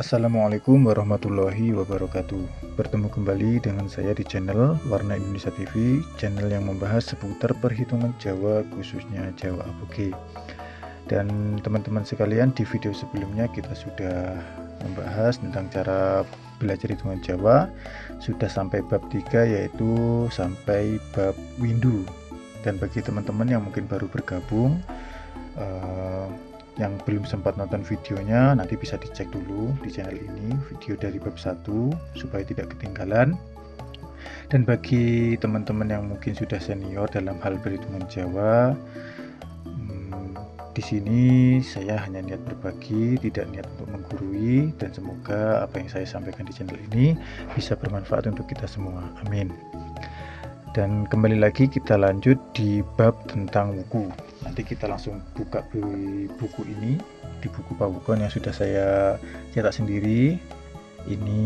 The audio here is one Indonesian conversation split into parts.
Assalamualaikum warahmatullahi wabarakatuh. Bertemu kembali dengan saya di channel Warna Indonesia TV, channel yang membahas seputar perhitungan Jawa, khususnya Jawa Aboge. Dan teman-teman sekalian, di video sebelumnya kita sudah membahas tentang cara belajar hitungan Jawa, sudah sampai bab 3, yaitu sampai bab windu. Dan bagi teman-teman yang mungkin baru bergabung, yang belum sempat nonton videonya, nanti bisa dicek dulu di channel ini video dari bab 1 supaya tidak ketinggalan. Dan bagi teman-teman yang mungkin sudah senior dalam hal perhitungan Jawa, di sini saya hanya niat berbagi, tidak niat untuk menggurui, dan semoga apa yang saya sampaikan di channel ini bisa bermanfaat untuk kita semua. Amin. Dan kembali lagi kita lanjut di bab tentang wuku. Nanti kita langsung buka buku ini, di buku pawukon yang sudah saya cetak sendiri. Ini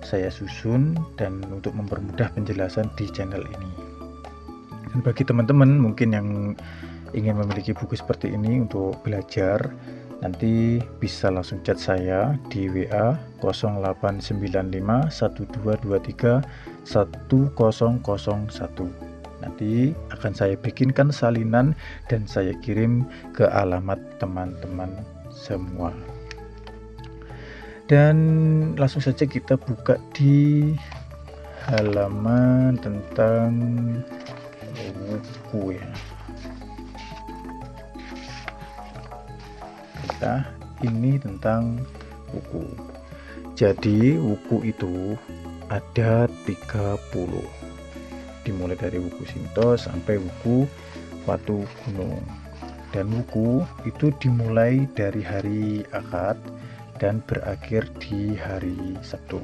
saya susun dan untuk mempermudah penjelasan di channel ini. Dan bagi teman-teman mungkin yang ingin memiliki buku seperti ini untuk belajar, nanti bisa langsung chat saya di WA 089512231001. Nanti akan saya bikinkan salinan dan saya kirim ke alamat teman-teman semua. Dan langsung saja kita buka di halaman tentang wuku ya. Ini tentang wuku. Jadi wuku itu ada 30, dimulai dari wuku Shinto sampai wuku Watu Gunung. Dan wuku itu dimulai dari hari Akad dan berakhir di hari Sabtu.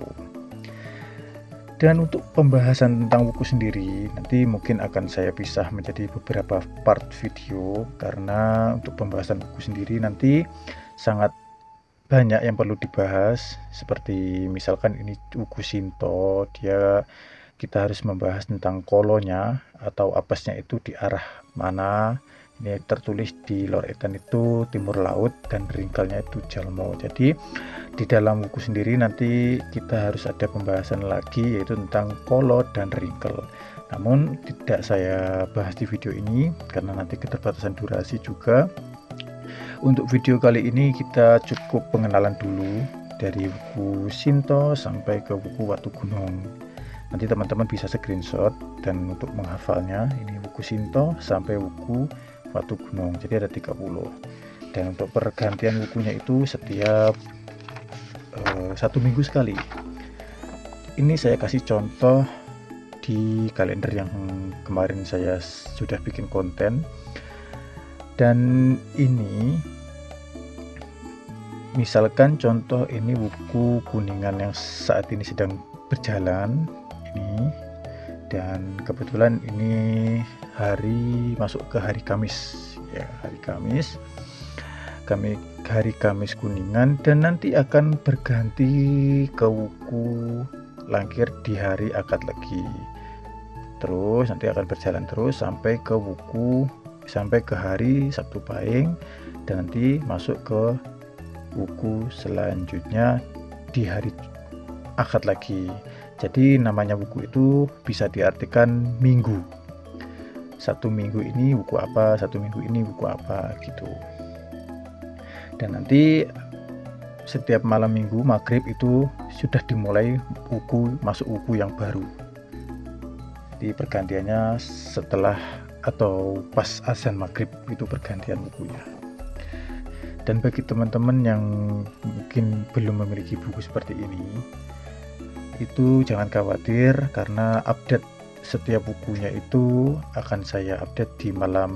Dan untuk pembahasan tentang wuku sendiri nanti mungkin akan saya pisah menjadi beberapa part video, karena untuk pembahasan wuku sendiri nanti sangat banyak yang perlu dibahas. Seperti misalkan ini wuku Shinto, kita harus membahas tentang kolonya atau apesnya itu di arah mana. Ini tertulis di Lor Etan itu timur laut dan ringkelnya itu Jalmo. Jadi di dalam buku sendiri nanti kita harus ada pembahasan lagi, yaitu tentang kolo dan ringkel. Namun tidak saya bahas di video ini karena nanti keterbatasan durasi juga. Untuk video kali ini kita cukup pengenalan dulu dari buku Shinto sampai ke buku Watu Gunung. Nanti teman-teman bisa screenshot dan untuk menghafalnya, ini buku Shinto sampai buku Watu Gunung. Jadi ada 30. Dan untuk pergantian bukunya itu setiap 1 minggu sekali. Ini saya kasih contoh di kalender yang kemarin saya sudah bikin konten. Dan ini misalkan contoh ini buku Kuningan yang saat ini sedang berjalan ini, dan kebetulan ini masuk ke hari Kamis ya, hari Kamis Kuningan, dan nanti akan berganti ke wuku Langkir di hari Akad lagi. Terus nanti akan berjalan terus sampai ke hari Sabtu Pahing, dan nanti masuk ke wuku selanjutnya di hari Akad lagi. Jadi namanya wuku itu bisa diartikan minggu. Satu minggu ini wuku apa, satu minggu ini wuku apa gitu. Dan nanti setiap malam minggu maghrib itu sudah dimulai masuk wuku yang baru. Jadi pergantiannya setelah atau pas azan maghrib itu pergantian wukunya. Dan bagi teman-teman yang mungkin belum memiliki buku seperti ini, itu jangan khawatir karena update setiap bukunya itu akan saya update di malam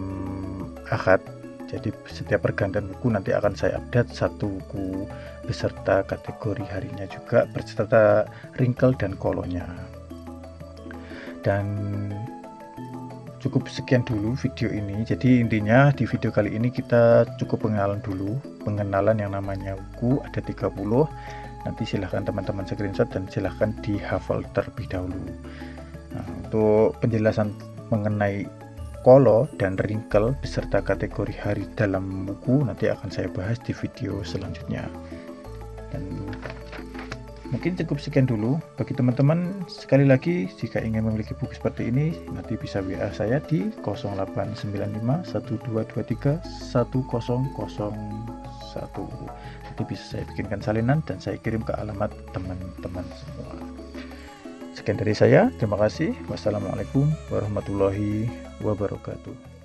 Akad. Jadi setiap pergantian buku nanti akan saya update satu buku beserta kategori harinya juga, beserta ringkel dan kolonya. Dan cukup sekian dulu video ini. Jadi intinya di video kali ini kita cukup pengenalan dulu, pengenalan yang namanya wuku ada 30. Nanti silahkan teman-teman screenshot dan silahkan dihafal terlebih dahulu. Nah, untuk penjelasan mengenai kolo dan ringkel beserta kategori hari dalam buku nanti akan saya bahas di video selanjutnya. Dan mungkin cukup sekian dulu. Bagi teman-teman, sekali lagi jika ingin memiliki buku seperti ini, nanti bisa WA saya di 0895 1223 1001. Nanti bisa saya bikinkan salinan dan saya kirim ke alamat teman-teman semua. Sekian dari saya, terima kasih. Wassalamualaikum warahmatullahi wabarakatuh.